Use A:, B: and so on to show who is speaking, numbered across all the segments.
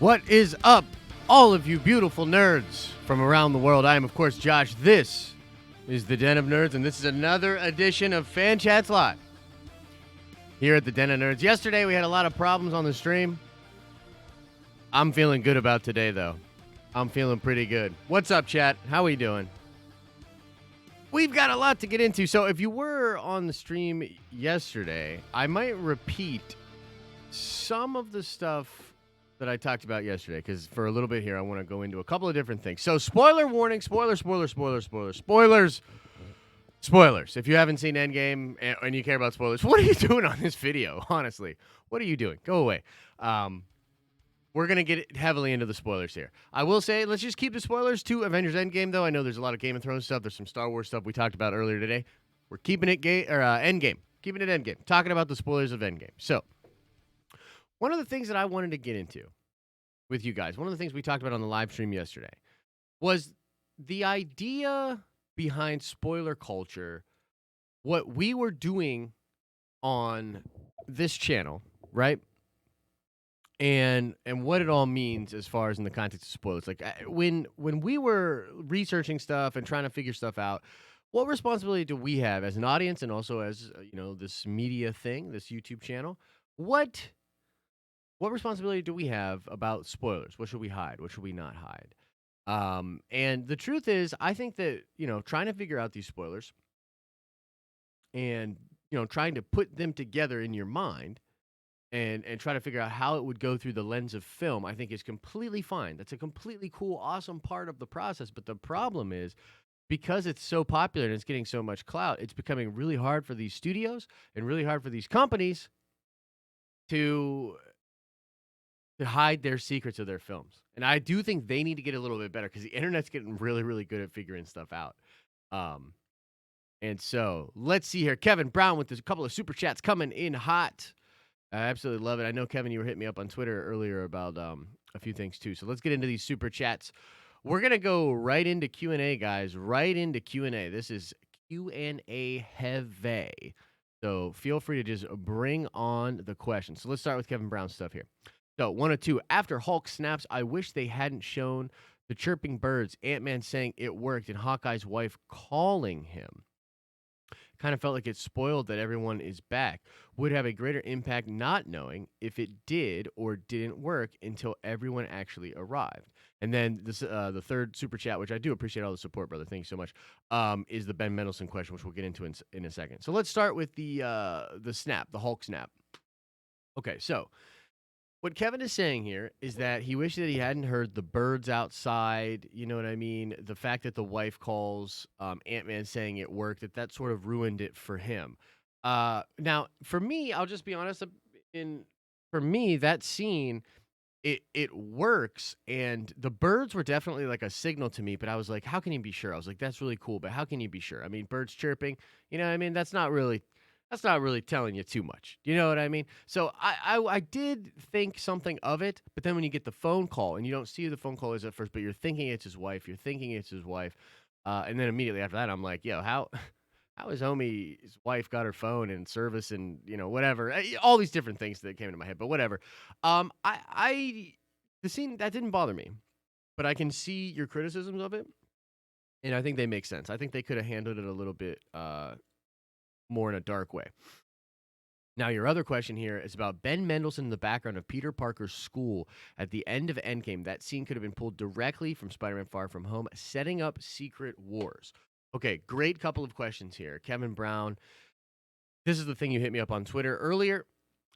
A: What is up, all of you beautiful nerds from around the world? I am, of course, Josh. This is the Den of Nerds, and this is another edition of Fan Chats Live here at the Den of Nerds. Yesterday, we had a lot of problems on the stream. I'm feeling good about today, though. I'm feeling pretty good. What's up, chat? How we doing? We've got a lot to get into. So if you were on the stream yesterday, I might repeat some of the stuff that I talked about yesterday, because for a little bit here, I want to go into a couple of different things. So spoiler warning, spoilers. If you haven't seen Endgame and you care about spoilers, what are you doing on this video, honestly? What are you doing? Go away. We're going to get heavily into the spoilers here. I will say, let's just keep the spoilers to Avengers Endgame, though. I know there's a lot of Game of Thrones stuff. There's some Star Wars stuff we talked about earlier today. We're keeping it Endgame. Keeping it Endgame. Talking about the spoilers of Endgame. So, one of the things that I wanted to get into with you guys, one of the things we talked about on the live stream yesterday, was the idea behind spoiler culture, what we were doing on this channel, right? And what it all means as far as in the context of spoilers. Like when we were researching stuff and trying to figure stuff out, what responsibility do we have as an audience and also as this media thing, this YouTube channel? What responsibility do we have about spoilers? What should we hide? What should we not hide? And the truth is, I think that, trying to figure out these spoilers and, trying to put them together in your mind and try to figure out how it would go through the lens of film, I think is completely fine. That's a completely cool, awesome part of the process. But the problem is, because it's so popular and it's getting so much clout, it's becoming really hard for these studios and really hard for these companies to hide their secrets of their films. And I do think they need to get a little bit better because the internet's getting really, really good at figuring stuff out. And so let's see here. Kevin Brown with a couple of super chats coming in hot. I absolutely love it. I know, Kevin, you were hitting me up on Twitter earlier about a few things too. So let's get into these super chats. We're going to go right into Q&A, guys. Right into Q&A. This is Q&A heavy. So feel free to just bring on the questions. So let's start with Kevin Brown's stuff here. So, 102, after Hulk snaps, I wish they hadn't shown the chirping birds, Ant-Man saying it worked, and Hawkeye's wife calling him. Kind of felt like it spoiled that everyone is back. Would have a greater impact not knowing if it did or didn't work until everyone actually arrived. And then this, the third super chat, which I do appreciate all the support, brother. Thank you so much, is the Ben Mendelsohn question, which we'll get into in a second. So let's start with the snap, the Hulk snap. Okay, so what Kevin is saying here is that he wished that he hadn't heard the birds outside, you know what I mean? The fact that the wife calls Ant-Man saying it worked, that sort of ruined it for him. Now, for me, I'll just be honest, for me, that scene, it works, and the birds were definitely like a signal to me, but I was like, how can you be sure? I was like, that's really cool, but how can you be sure? I mean, birds chirping, you know what I mean? That's not really telling you too much. You know what I mean? So I did think something of it, but then when you get the phone call and you don't see who the phone call is at first, but you're thinking it's his wife, and then immediately after that, I'm like, yo, how is homie's wife got her phone and service and, whatever. All these different things that came into my head, but whatever. The scene, that didn't bother me, but I can see your criticisms of it, and I think they make sense. I think they could have handled it a little bit more in a dark way. Now, your other question here is about Ben Mendelsohn in the background of Peter Parker's school at the end of Endgame. That scene could have been pulled directly from Spider-Man Far From Home, setting up Secret Wars. Okay, great couple of questions here. Kevin Brown, this is the thing you hit me up on Twitter earlier,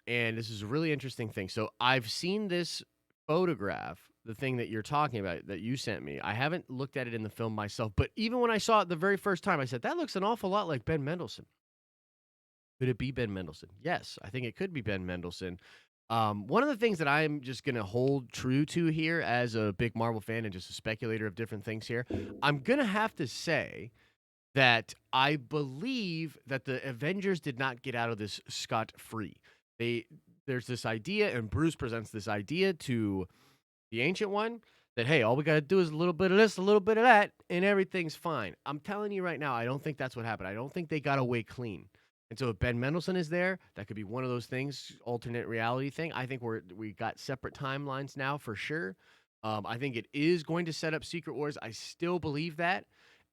A: and this is a really interesting thing. So I've seen this photograph, the thing that you're talking about that you sent me. I haven't looked at it in the film myself, but even when I saw it the very first time, I said, that looks an awful lot like Ben Mendelsohn. Could it be Ben Mendelsohn? Yes, I think it could be Ben Mendelsohn. One of the things that I'm just going to hold true to here as a big Marvel fan and just a speculator of different things here, I'm going to have to say that I believe that the Avengers did not get out of this scot-free. There's this idea, and Bruce presents this idea to the Ancient One, that, hey, all we got to do is a little bit of this, a little bit of that, and everything's fine. I'm telling you right now, I don't think that's what happened. I don't think they got away clean. And so if Ben Mendelsohn is there, that could be one of those things, alternate reality thing. I think we got separate timelines now for sure. I think it is going to set up Secret Wars. I still believe that.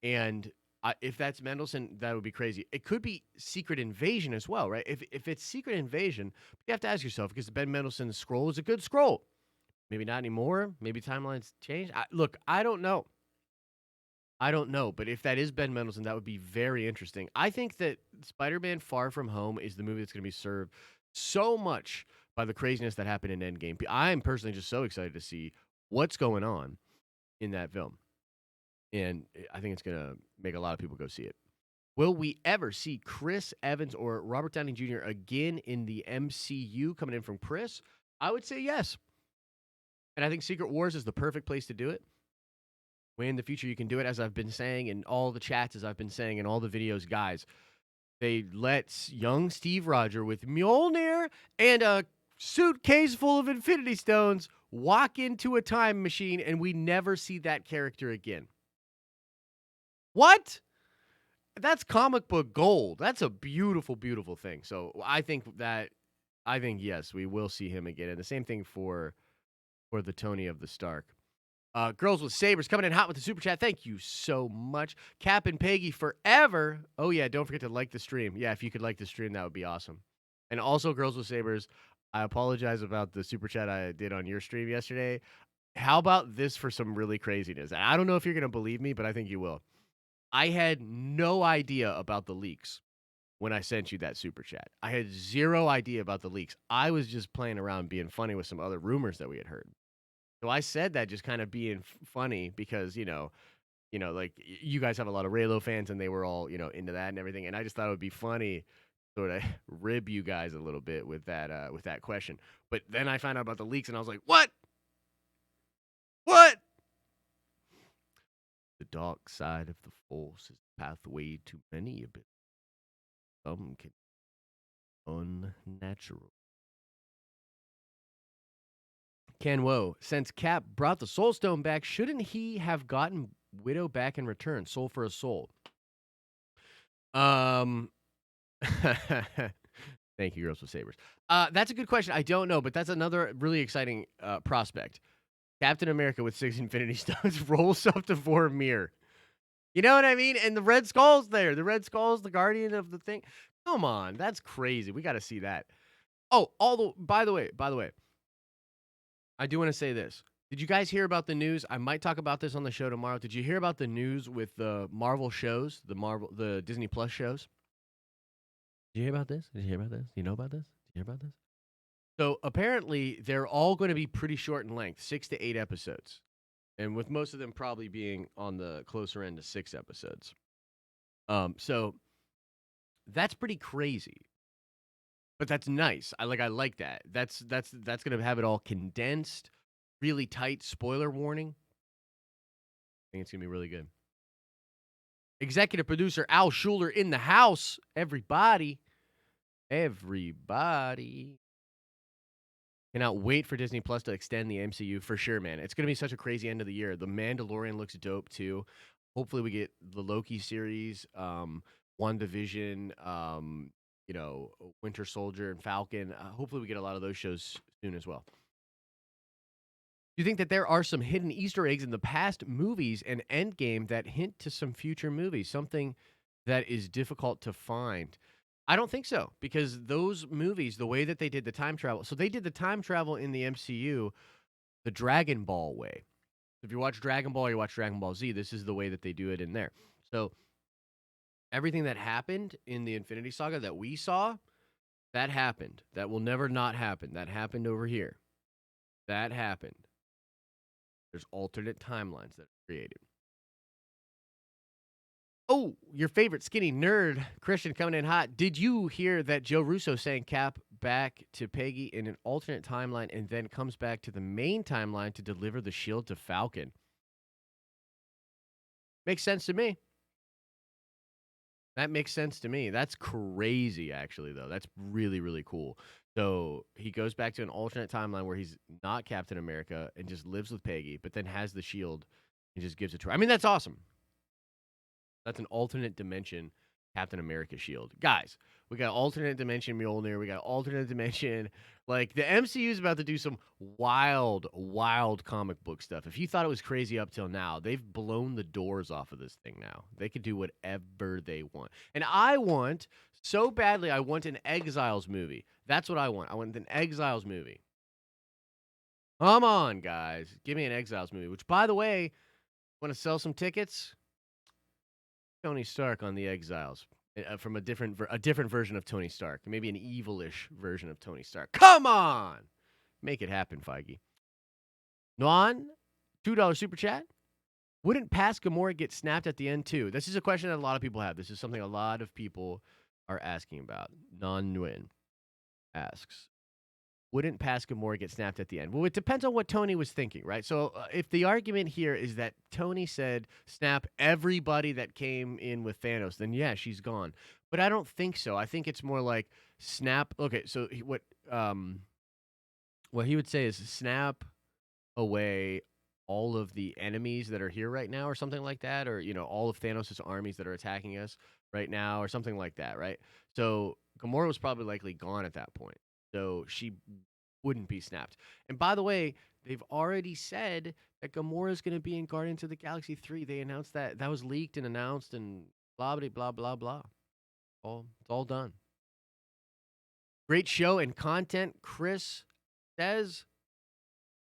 A: And if that's Mendelsohn, that would be crazy. It could be Secret Invasion as well, right? If it's Secret Invasion, you have to ask yourself, because the Ben Mendelsohn scroll is a good scroll. Maybe not anymore. Maybe timelines change. Look, I don't know. I don't know, but if that is Ben Mendelsohn, that would be very interesting. I think that Spider-Man Far From Home is the movie that's going to be served so much by the craziness that happened in Endgame. I'm personally just so excited to see what's going on in that film. And I think it's going to make a lot of people go see it. Will we ever see Chris Evans or Robert Downey Jr. again in the MCU coming in from Chris? I would say yes. And I think Secret Wars is the perfect place to do it. Way in the future, you can do it, as I've been saying in all the chats, as I've been saying in all the videos, guys. They let young Steve Rogers with Mjolnir and a suitcase full of Infinity Stones walk into a time machine, and we never see that character again. What? That's comic book gold. That's a beautiful, beautiful thing. So I think yes, we will see him again. And the same thing for the Tony of the Stark. Girls with Sabers coming in hot with the super chat. Thank you so much. Cap and Peggy forever. Oh, yeah. Don't forget to like the stream. Yeah, if you could like the stream, that would be awesome. And also, Girls with Sabers, I apologize about the super chat I did on your stream yesterday. How about this for some really craziness? I don't know if you're going to believe me, but I think you will. I had no idea about the leaks when I sent you that super chat. I had zero idea about the leaks. I was just playing around being funny with some other rumors that we had heard. So I said that just kind of being funny because, like you guys have a lot of Raylo fans and they were all, into that and everything. And I just thought it would be funny sort of rib you guys a little bit with that question. But then I found out about the leaks and I was like, what? What? The dark side of the force is the pathway to many a bit. Some can unnatural. Ken Woe, since Cap brought the Soul Stone back, shouldn't he have gotten Widow back in return? Soul for a soul. Thank you, Girls with Sabers. That's a good question. I don't know, but that's another really exciting prospect. Captain America with 6 Infinity Stones rolls up to Vormir. You know what I mean? And the Red Skull's there. The Red Skull's the guardian of the thing. Come on, that's crazy. We got to see that. Oh, by the way, I do want to say this. Did you guys hear about the news? I might talk about this on the show tomorrow. Did you hear about the news with the Marvel shows, the Disney Plus shows? Did you hear about this? Did you hear about this? You know about this? Did you hear about this? So apparently they're all going to be pretty short in length, 6 to 8 episodes. And with most of them probably being on the closer end to 6 episodes. So that's pretty crazy. But that's nice. I like that. That's going to have it all condensed, really tight. Spoiler warning. I think it's going to be really good. Executive producer Al Schuler in the house. Everybody. Cannot wait for Disney Plus to extend the MCU for sure, man. It's going to be such a crazy end of the year. The Mandalorian looks dope too. Hopefully we get the Loki series, WandaVision, Winter Soldier and Falcon. Hopefully we get a lot of those shows soon as well. Do you think that there are some hidden Easter eggs in the past movies and Endgame that hint to some future movies? Something that is difficult to find? I don't think so, because those movies, the way that they did the time travel, so they did the time travel in the MCU the Dragon Ball way. If you watch Dragon Ball, you watch Dragon Ball Z, this is the way that they do it in there. So everything that happened in the Infinity Saga that we saw, that happened. That will never not happen. That happened over here. That happened. There's alternate timelines that are created. Oh, your favorite skinny nerd, Christian, coming in hot. Did you hear that Joe Russo saying Cap back to Peggy in an alternate timeline and then comes back to the main timeline to deliver the shield to Falcon? Makes sense to me. That makes sense to me. That's crazy, actually, though. That's really, really cool. So he goes back to an alternate timeline where he's not Captain America and just lives with Peggy, but then has the shield and just gives it to her. I mean, that's awesome. That's an alternate dimension Captain America shield. Guys, We got alternate dimension Mjolnir. We got alternate dimension. Like the MCU is about to do some wild, wild comic book stuff. If you thought it was crazy up till now, they've blown the doors off of this thing now. They could do whatever they want. And I want so badly, I want an Exiles movie. That's what I want. I want an Exiles movie. Come on, guys. Give me an Exiles movie. Which, by the way, want to sell some tickets? Tony Stark on the Exiles. From a different version of Tony Stark, maybe an evilish version of Tony Stark. Come on, make it happen, Feige. Noan, $2 super chat. Wouldn't past Gamora get snapped at the end too? This is a question that a lot of people have. This is something a lot of people are asking about. Non Nguyen asks, wouldn't past Gamora get snapped at the end? Well, it depends on what Tony was thinking, right? So if the argument here is that Tony said snap everybody that came in with Thanos, then yeah, she's gone. But I don't think so. I think it's more like snap. Okay, so what he would say is snap away all of the enemies that are here right now, or something like that, or all of Thanos' armies that are attacking us right now, or something like that, right? So Gamora was probably likely gone at that point. So she wouldn't be snapped. And by the way, they've already said that Gamora is going to be in Guardians of the Galaxy 3. They announced that. That was leaked and announced and blah, blah, blah, blah, blah. It's all done. Great show and content. Chris says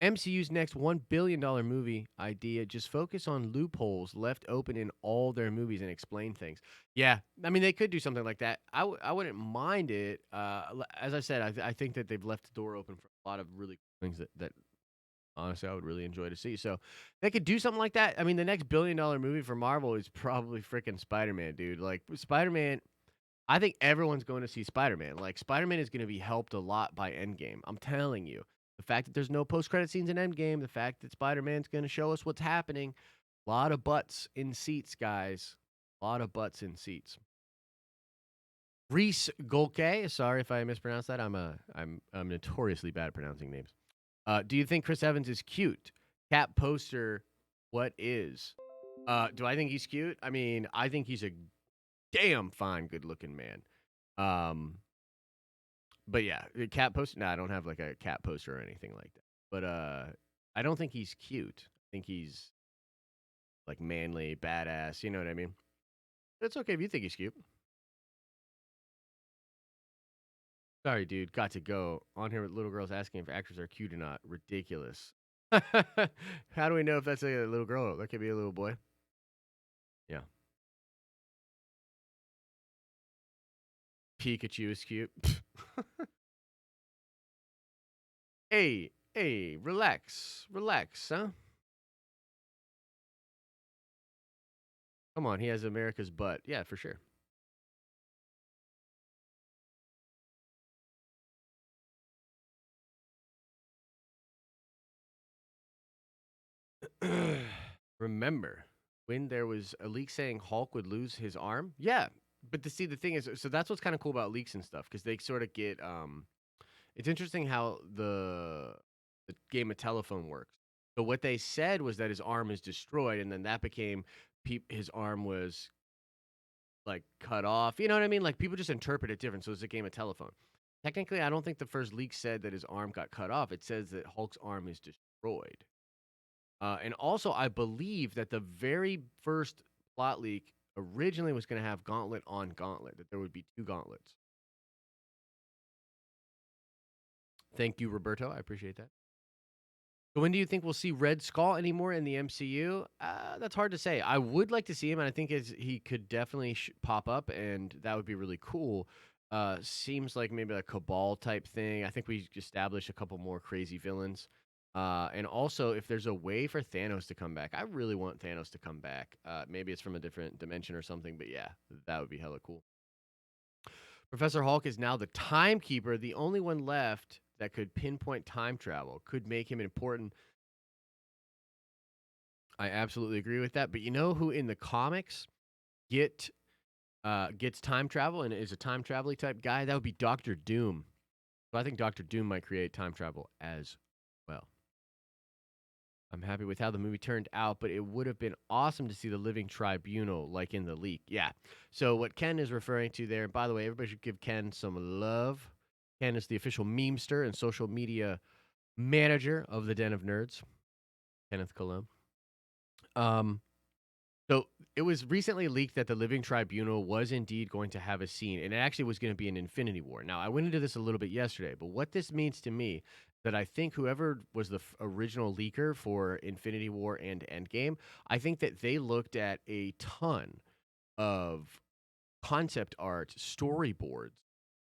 A: MCU's next $1 billion movie idea, just focus on loopholes left open in all their movies and explain things. Yeah, I mean, they could do something like that. I wouldn't mind it. As I said, I think that they've left the door open for a lot of really cool things that honestly I would really enjoy to see. So they could do something like that. I mean, the next $1 billion movie for Marvel is probably freaking Spider-Man, dude. Like, Spider-Man, I think everyone's going to see Spider-Man. Like, Spider-Man is going to be helped a lot by Endgame. I'm telling you. The fact that there's no post-credit scenes in Endgame, the fact that Spider-Man's going to show us what's happening. A lot of butts in seats, guys. A lot of butts in seats. Reese Golke, sorry if I mispronounced that. I'm notoriously bad at pronouncing names. Do you think Chris Evans is cute? Cap poster, what is? Do I think he's cute? I mean, I think he's a damn fine, good-looking man. But yeah, the cat poster. No, I don't have like a cat poster or anything like that. But I don't think he's cute. I think he's like manly, badass. You know what I mean? It's okay if you think he's cute. Sorry, dude. Got to go. On here with little girls asking if actors are cute or not. Ridiculous. How do we know if that's a little girl? That could be a little boy. Yeah. Pikachu is cute. Hey, relax. Relax, huh? Come on, he has America's butt. Yeah, for sure. Remember when there was a leak saying Hulk would lose his arm? Yeah, but to see the thing is, so that's what's kind of cool about leaks and stuff because they sort of get. It's interesting how the game of telephone works. So what they said was that his arm is destroyed, and then that became his arm was like cut off. You know what I mean? Like people just interpret it different. So it's a game of telephone. Technically, I don't think the first leak said that his arm got cut off. It says that Hulk's arm is destroyed. And also, I believe that the very first plot leak originally was going to have Gauntlet on Gauntlet, that there would be two gauntlets. Thank you, Roberto. I appreciate that. So when do you think we'll see Red Skull anymore in the MCU? That's hard to say. I would like to see him, and I think he could definitely pop up, and that would be really cool. Seems like maybe a Cabal type thing. I think we established a couple more crazy villains. And also, if there's a way for Thanos to come back, I really want Thanos to come back. Maybe it's from a different dimension or something, but yeah, that would be hella cool. Professor Hulk is now the timekeeper, the only one left that could pinpoint time travel, could make him important. I absolutely agree with that. But you know who in the comics get gets time travel and is a time travel type guy? That would be Doctor Doom. So I think Doctor Doom might create time travel as well. I'm happy with how the movie turned out, but it would have been awesome to see the Living Tribunal like in the leak. Yeah. So what Ken is referring to there, and by the way, everybody should give Ken some love. Ken is the official memester and social media manager of the Den of Nerds, Kenneth Colomb. Um, so it was recently leaked that the Living Tribunal was indeed going to have a scene, and it actually was going to be an Infinity War. Now, I went into this a little bit yesterday, but what this means to me that I think whoever was the original leaker for Infinity War and Endgame, I think that they looked at a ton of concept art, storyboards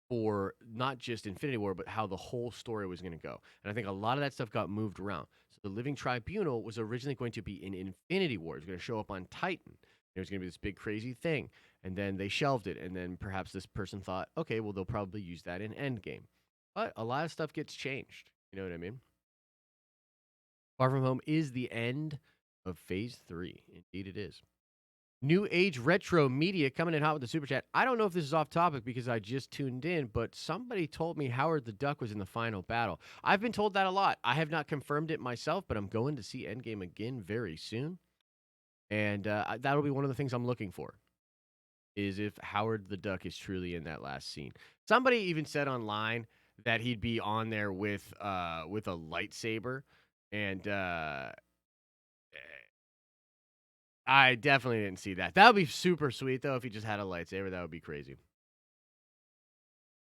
A: for not just Infinity War, but how the whole story was going to go. And I think a lot of that stuff got moved around. So the Living Tribunal was originally going to be in Infinity War. It was going to show up on Titan. There was going to be this big crazy thing. And then they shelved it. And then perhaps this person thought, okay, well, they'll probably use that in Endgame. But a lot of stuff gets changed. You know what I mean? Far From Home is the end of phase 3. Indeed, it is. New Age Retro Media coming in hot with the super chat. I don't know if this is off topic because I just tuned in, but somebody told me Howard the Duck was in the final battle. I've been told that a lot. I have not confirmed it myself, but I'm going to see Endgame again very soon. And that'll be one of the things I'm looking for is if Howard the Duck is truly in that last scene. Somebody even said online that he'd be on there with a lightsaber. And I definitely didn't see that. That would be super sweet, though, if he just had a lightsaber. That would be crazy.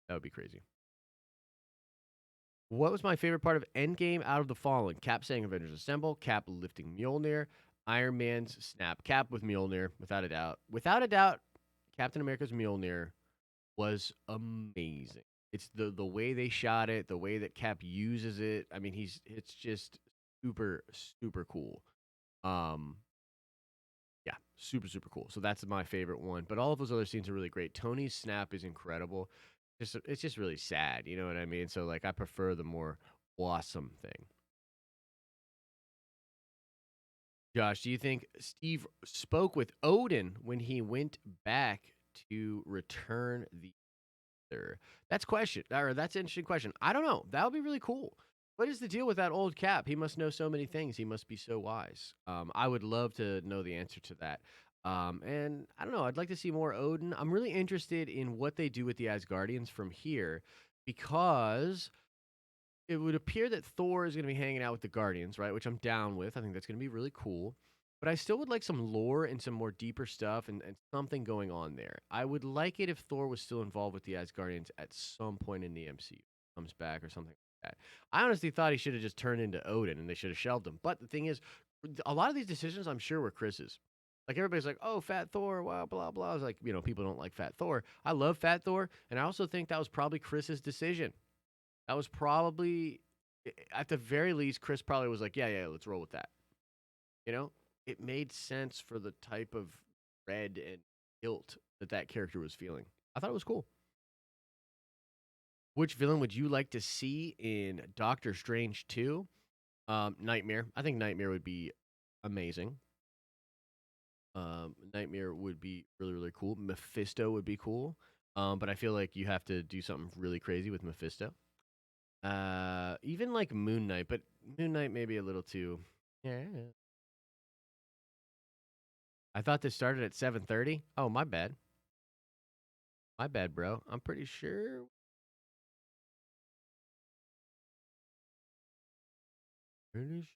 A: That would be crazy. What was my favorite part of Endgame Out of the Fallen? Cap saying Avengers Assemble, Cap lifting Mjolnir, Iron Man's snap. Cap with Mjolnir, without a doubt. Without a doubt, Captain America's Mjolnir was amazing. It's the way they shot it, the way that Cap uses it. I mean, it's just super super cool. Um, Yeah, super, super cool. So that's my favorite one. But all of those other scenes are really great. Tony's snap is incredible. It's just really sad, you know what I mean? So like I prefer the more awesome thing. Josh, do you think Steve spoke with Odin when he went back to return the Ether? That's an interesting question. I don't know. That would be really cool. What is the deal with that old Cap? He must know so many things. He must be so wise. I would love to know the answer to that. And I don't know. I'd like to see more Odin. I'm really interested in what they do with the Asgardians from here because it would appear that Thor is going to be hanging out with the Guardians, right? Which I'm down with. I think that's going to be really cool. But I still would like some lore and some more deeper stuff and something going on there. I would like it if Thor was still involved with the Asgardians at some point in the MCU, comes back or something like that. I honestly thought he should have just turned into Odin and they should have shelved him. But the thing is, a lot of these decisions I'm sure were Chris's. Like everybody's like, oh, Fat Thor, wow, blah, blah. I was like, people don't like Fat Thor. I love Fat Thor. And I also think that was probably Chris's decision. That was probably, at the very least, Chris probably was like, yeah, yeah, let's roll with that. You know, it made sense for the type of dread and guilt that character was feeling. I thought it was cool. Which villain would you like to see in Doctor Strange 2? Nightmare. I think Nightmare would be amazing. Nightmare would be really, really cool. Mephisto would be cool. But I feel like you have to do something really crazy with Mephisto. Even like Moon Knight, but Moon Knight may be a little too. Yeah. I thought this started at 7:30. Oh, my bad. My bad, bro. I'm pretty sure. British.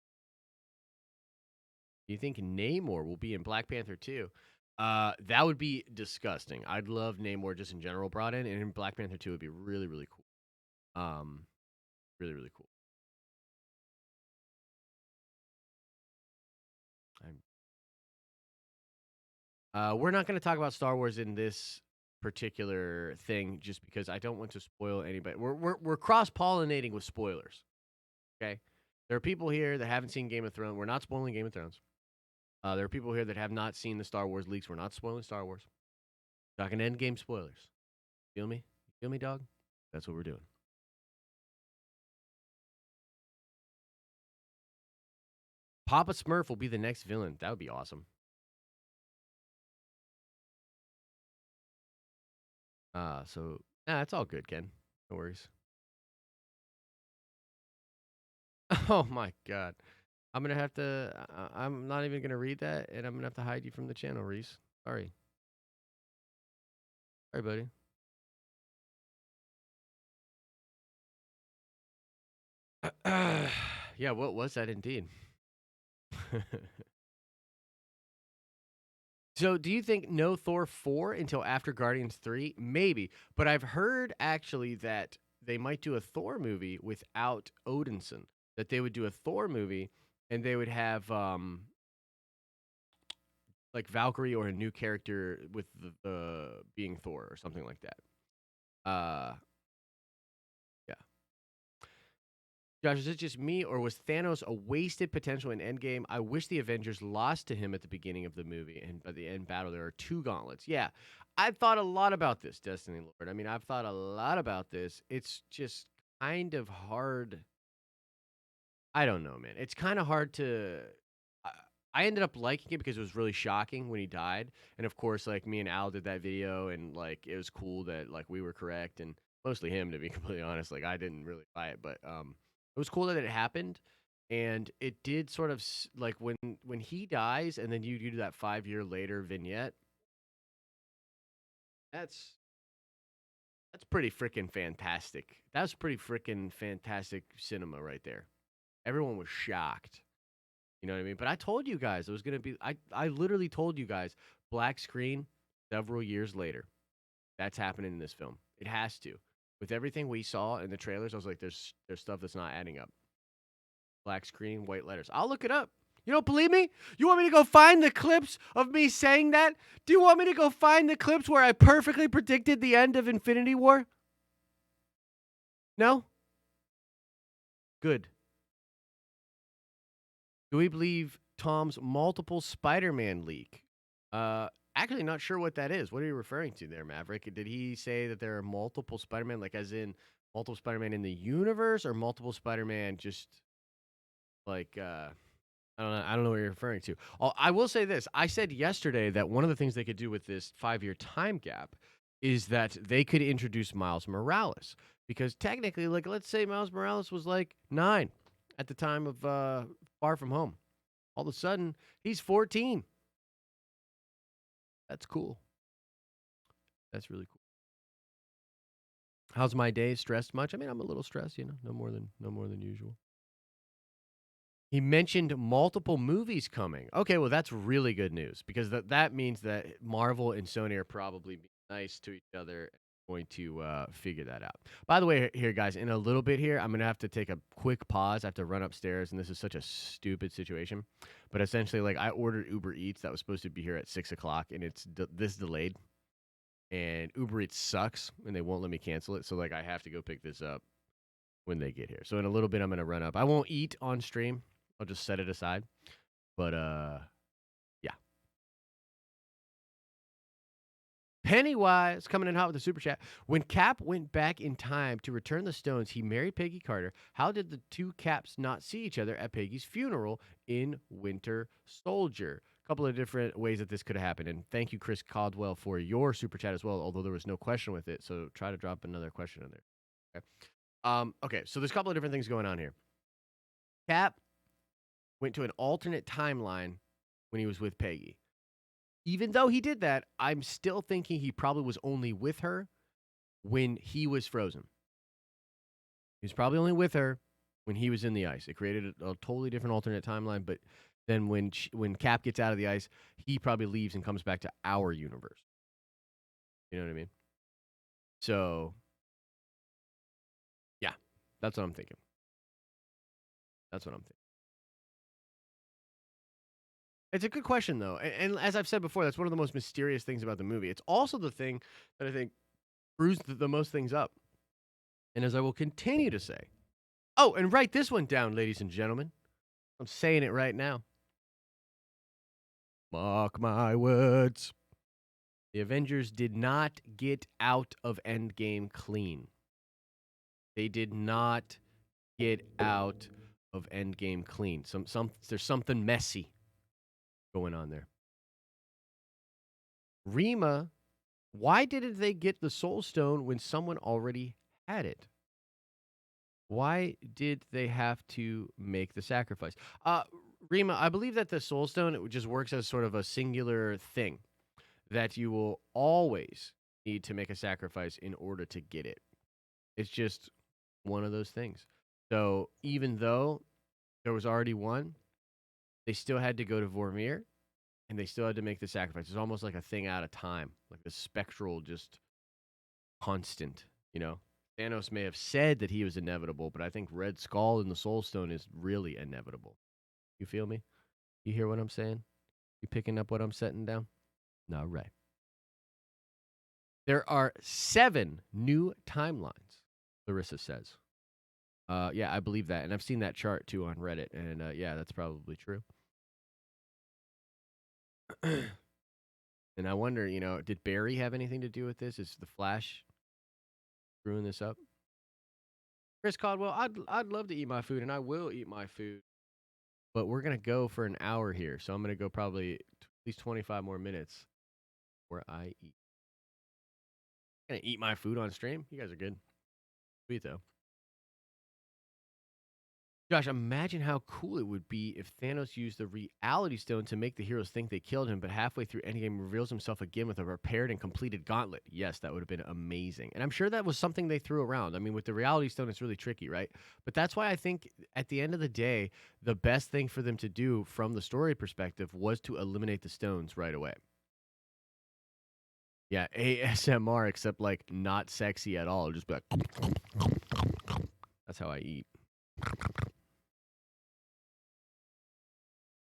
A: Do you think Namor will be in Black Panther 2? That would be disgusting. I'd love Namor just in general brought in, and in Black Panther 2 would be really, really cool. Um, really, really cool. We're not going to talk about Star Wars in this particular thing, just because I don't want to spoil anybody. We're cross pollinating with spoilers. Okay, there are people here that haven't seen Game of Thrones. We're not spoiling Game of Thrones. There are people here that have not seen the Star Wars leaks. We're not spoiling Star Wars. Talking Endgame spoilers. Feel me? Feel me, dog? That's what we're doing. Papa Smurf will be the next villain. That would be awesome. It's all good, Ken. No worries. Oh my god. I'm gonna have to. I'm not even gonna read that, and I'm gonna have to hide you from the channel, Reese. Sorry, sorry, buddy. Yeah, what was that indeed? So, do you think no Thor 4 until after Guardians 3? Maybe, but I've heard actually that they might do a Thor movie without Odinson. That they would do a Thor movie and they would have like Valkyrie or a new character with the being Thor or something like that. Yeah. Josh, is it just me, or was Thanos a wasted potential in Endgame? I wish the Avengers lost to him at the beginning of the movie, and by the end battle, there are two gauntlets. Yeah, I've thought a lot about this, Destiny Lord. I mean, I've thought a lot about this. It's just kind of hard. I don't know, man. It's kind of hard to. I I ended up liking it because it was really shocking when he died, and of course, like me and Al did that video, and like it was cool that like we were correct, and mostly him to be completely honest. Like I didn't really buy it, but it was cool that it happened, and it did sort of like when he dies, and then you do that 5 year later vignette. That's that's pretty freaking fantastic. That's pretty freaking fantastic cinema right there. Everyone was shocked. You know what I mean? But I told you guys it was gonna be. I literally told you guys black screen several years later. That's happening in this film. It has to. With everything we saw in the trailers, I was like, there's stuff that's not adding up. Black screen, white letters. I'll look it up. You don't believe me? You want me to go find the clips of me saying that? Do you want me to go find the clips where I perfectly predicted the end of Infinity War? No? Good. Do we believe Tom's multiple Spider-Man leak? Actually, not sure what that is. What are you referring to there, Maverick? Did he say that there are multiple Spider-Man, like as in multiple Spider-Man in the universe, or multiple Spider-Man just like I don't know. I don't know what you're referring to. I will say this. I said yesterday that one of the things they could do with this 5 year time gap is that they could introduce Miles Morales because technically, like, let's say Miles Morales was like 9 at the time of Far From Home. All of a sudden, he's 14. That's cool. That's really cool. How's my day? Stressed much? I mean, I'm a little stressed, no more than usual. He mentioned multiple movies coming. Okay, well that's really good news because that means that Marvel and Sony are probably being nice to each other, going to figure that out. By the way, here guys, in a little bit here, I'm gonna have to take a quick pause. I have to run upstairs, and this is such a stupid situation. But essentially, like I ordered Uber Eats that was supposed to be here at 6 o'clock, and it's this delayed. And Uber Eats sucks, and they won't let me cancel it. So like I have to go pick this up when they get here. So in a little bit, I'm gonna run up. I won't eat on stream. I'll just set it aside. But yeah. Pennywise coming in hot with the super chat. When Cap went back in time to return the stones, he married Peggy Carter. How did the two Caps not see each other at Peggy's funeral in Winter Soldier? A couple of different ways that this could have happened. And thank you, Chris Caldwell, for your super chat as well, although there was no question with it. So try to drop another question in there. Okay. Okay, so there's a couple of different things going on here. Cap went to an alternate timeline when he was with Peggy. Even though he did that, I'm still thinking he probably was only with her when he was frozen. He was probably only with her when he was in the ice. It created a totally different alternate timeline, but then when Cap gets out of the ice, he probably leaves and comes back to our universe. You know what I mean? So, yeah, that's what I'm thinking. That's what I'm thinking. It's a good question, though. And as I've said before, that's one of the most mysterious things about the movie. It's also the thing that I think screws the most things up. And as I will continue to say, oh, and write this one down, ladies and gentlemen. I'm saying it right now. Mark my words. The Avengers did not get out of Endgame clean. They did not get out of Endgame clean. There's something messy going on there. Rima, why didn't they get the Soul Stone when someone already had it? Why did they have to make the sacrifice? Rima, I believe that the Soul Stone it just works as sort of a singular thing that you will always need to make a sacrifice in order to get it. It's just one of those things. So even though there was already one, they still had to go to Vormir and they still had to make the sacrifice. It's almost like a thing out of time, like a spectral, just constant, you know? Thanos may have said that he was inevitable, but I think Red Skull and the Soul Stone is really inevitable. You feel me? You hear what I'm saying? You picking up what I'm setting down? All right. There are 7 new timelines, Larissa says. Yeah, I believe that. And I've seen that chart too on Reddit. And yeah, that's probably true. And I wonder, did Barry have anything to do with this? Is the Flash screwing this up? Chris Caldwell, I'd love to eat my food, and I will eat my food. But we're gonna go for an hour here, so I'm gonna go probably at least 25 more minutes where I eat. Gonna eat my food on stream. You guys are good. Sweet though. Josh, imagine how cool it would be if Thanos used the reality stone to make the heroes think they killed him, but halfway through Endgame reveals himself again with a repaired and completed gauntlet. Yes, that would have been amazing. And I'm sure that was something they threw around. I mean, with the reality stone, it's really tricky, right? But that's why I think at the end of the day, the best thing for them to do from the story perspective was to eliminate the stones right away. Yeah, ASMR, except like not sexy at all. Just be like, that's how I eat.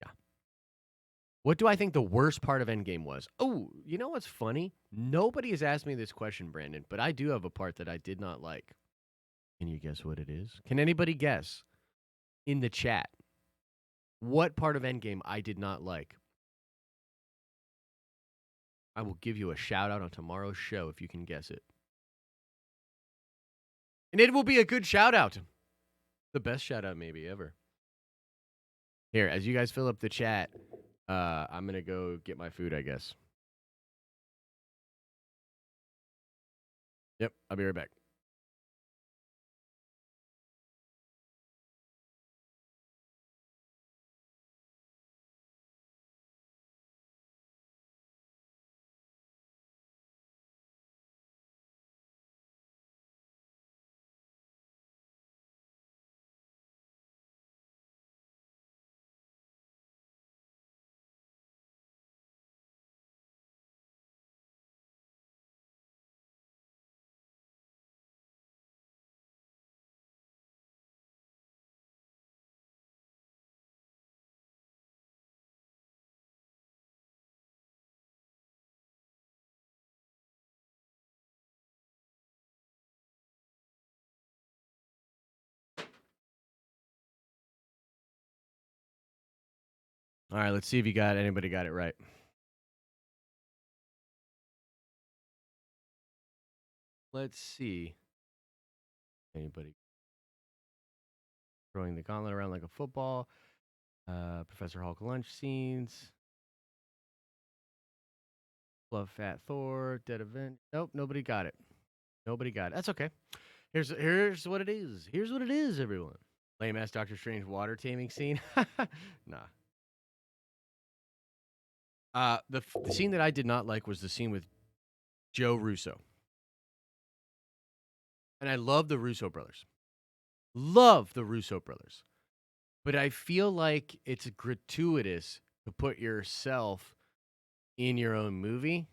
A: Yeah. What do I think the worst part of Endgame was? Oh, you know what's funny? Nobody has asked me this question, Brandon, but I do have a part that I did not like. Can you guess what it is? Can anybody guess in the chat what part of Endgame I did not like? I will give you a shout out on tomorrow's show if you can guess it. And it will be a good shout out. The best shout out maybe ever. Here, as you guys fill up the chat, I'm going to go get my food, I guess. Yep, I'll be right back. All right, let's see if anybody got it right. Let's see. Anybody throwing the gauntlet around like a football? Professor Hulk lunch scenes. Love Fat Thor. Dead Event. Nope, nobody got it. Nobody got it. That's okay. Here's what it is. Here's what it is, everyone. Lame ass Doctor Strange water taming scene. Nah. The scene that I did not like was the scene with Joe Russo. And I love the Russo brothers. Love the Russo brothers. But I feel like it's gratuitous to put yourself in your own movie.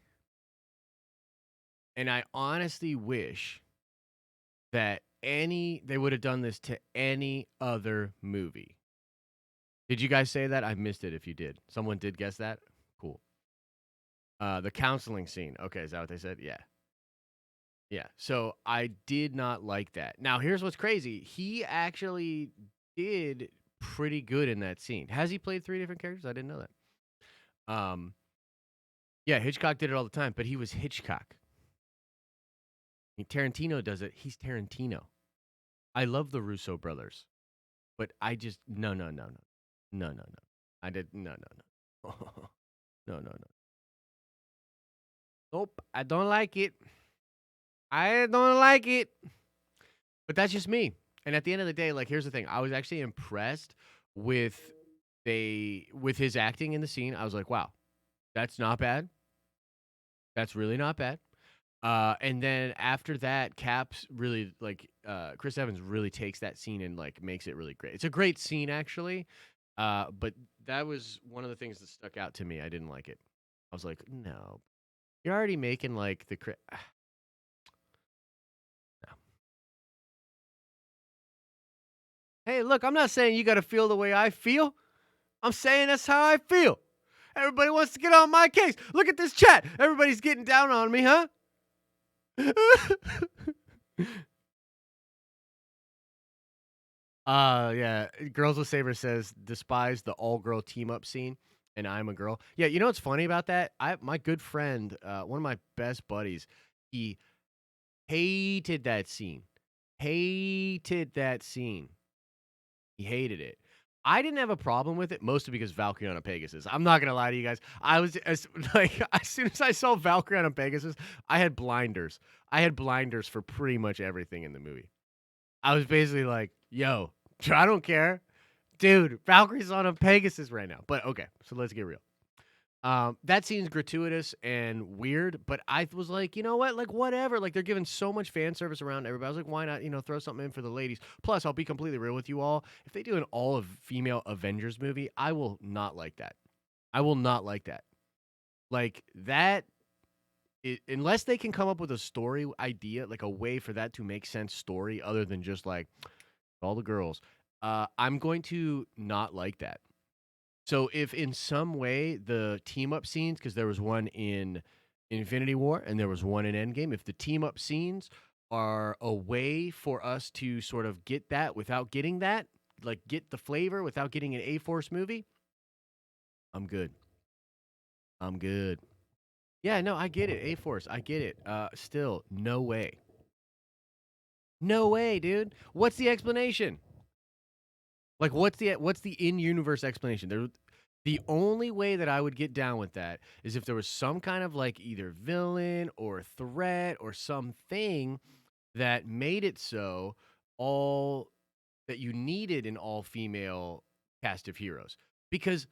A: And I honestly wish that they would have done this to any other movie. Did you guys say that? I missed it if you did. Someone did guess that? Cool. The counseling scene. Okay, is that what they said? Yeah. Yeah. So I did not like that. Now, here's what's crazy. He actually did pretty good in that scene. Has he played 3 different characters? I didn't know that. Yeah, Hitchcock did it all the time, but he was Hitchcock. I mean, Tarantino does it. He's Tarantino. I love the Russo brothers, but I just no. I did no. No. Nope, I don't like it. I don't like it. But that's just me. And at the end of the day, like, here's the thing. I was actually impressed with with his acting in the scene, I was like, wow, that's not bad. That's really not bad. And then after that, Caps really like Chris Evans really takes that scene and like makes it really great. It's a great scene actually, but that was one of the things that stuck out to me. I didn't like it. I was like, no, you're already making like the no. Hey, look, I'm not saying you got to feel the way I feel. I'm saying that's how I feel. Everybody wants to get on my case. Look at this chat. Everybody's getting down on me, huh? yeah. Girls with Saber says despise the all girl team up scene, and I'm a girl. Yeah, you know what's funny about that? My good friend, one of my best buddies, he hated that scene. Hated that scene. He hated it. I didn't have a problem with it, mostly because Valkyrie on a Pegasus. I'm not gonna lie to you guys. I was like, as soon as I saw Valkyrie on a Pegasus, I had blinders. I had blinders for pretty much everything in the movie. I was basically like, "Yo, I don't care, dude. Valkyrie's on a Pegasus right now." But okay, so let's get real. That scene's gratuitous and weird, but I was like, you know what? Like, whatever. Like, they're giving so much fan service around everybody. I was like, why not, throw something in for the ladies? Plus, I'll be completely real with you all. If they do an all of female Avengers movie, I will not like that. I will not like that. Like, that, unless they can come up with a story idea, like a way for that to make sense story other than just like all the girls, I'm going to not like that. So if in some way the team up scenes, because there was one in Infinity War and there was one in Endgame, if the team up scenes are a way for us to sort of get that without getting that, like get the flavor without getting an A Force movie, I'm good. I'm good. Yeah, no, I get it. A Force, I get it. Still, no way. No way, dude. What's the explanation? Like, what's the in universe explanation? The only way that I would get down with that is if there was some kind of like either villain or threat or something that made it so all that you needed an all female cast of heroes. Because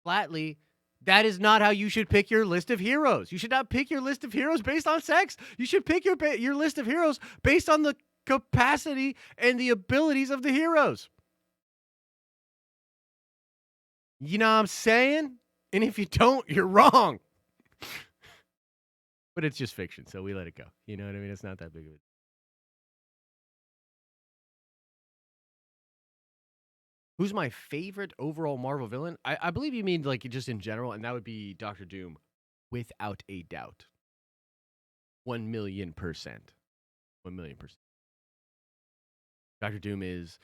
A: flatly, that is not how you should pick your list of heroes. You should not pick your list of heroes based on sex. You should pick your list of heroes based on the capacity and the abilities of the heroes. You know what I'm saying? And if you don't, you're wrong. But it's just fiction, so we let it go. You know what I mean? It's not that big of a. Who's my favorite overall Marvel villain? I believe you mean like just in general, and that would be Doctor Doom, without a doubt. 1,000,000%. 1,000,000%. Doctor Doom is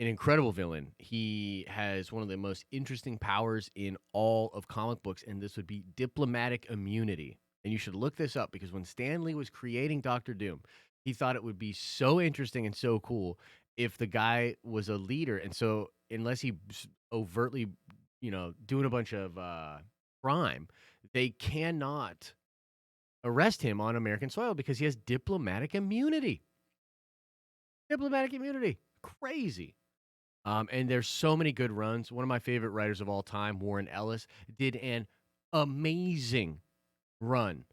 A: an incredible villain. He has one of the most interesting powers in all of comic books, and this would be diplomatic immunity. And you should look this up because when Stan Lee was creating Doctor Doom, he thought it would be so interesting and so cool if the guy was a leader. And so, unless he overtly, doing a bunch of crime, they cannot arrest him on American soil because he has diplomatic immunity. Diplomatic immunity. Crazy. And there's so many good runs. One of my favorite writers of all time, Warren Ellis, did an amazing run.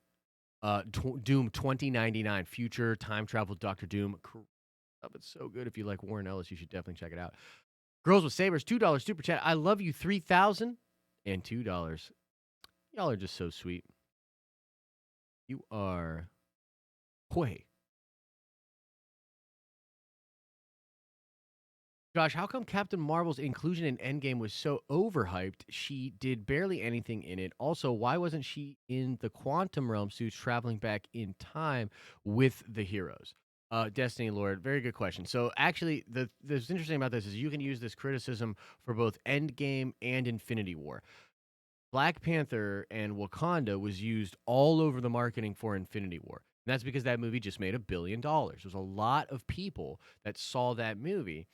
A: Doom 2099, future time travel Doctor Doom. It's so good. If you like Warren Ellis, you should definitely check it out. Girls with Sabers, $2 super chat. I love you, 3,000 and $2. Y'all are just so sweet. You are. Boy. Josh, how come Captain Marvel's inclusion in Endgame was so overhyped? She did barely anything in it. Also, why wasn't she in the quantum realm suits traveling back in time with the heroes? Destiny Lord, very good question. So actually, what's interesting about this is you can use this criticism for both Endgame and Infinity War. Black Panther and Wakanda was used all over the marketing for Infinity War. And that's because that movie just made $1 billion. There's a lot of people that saw that movie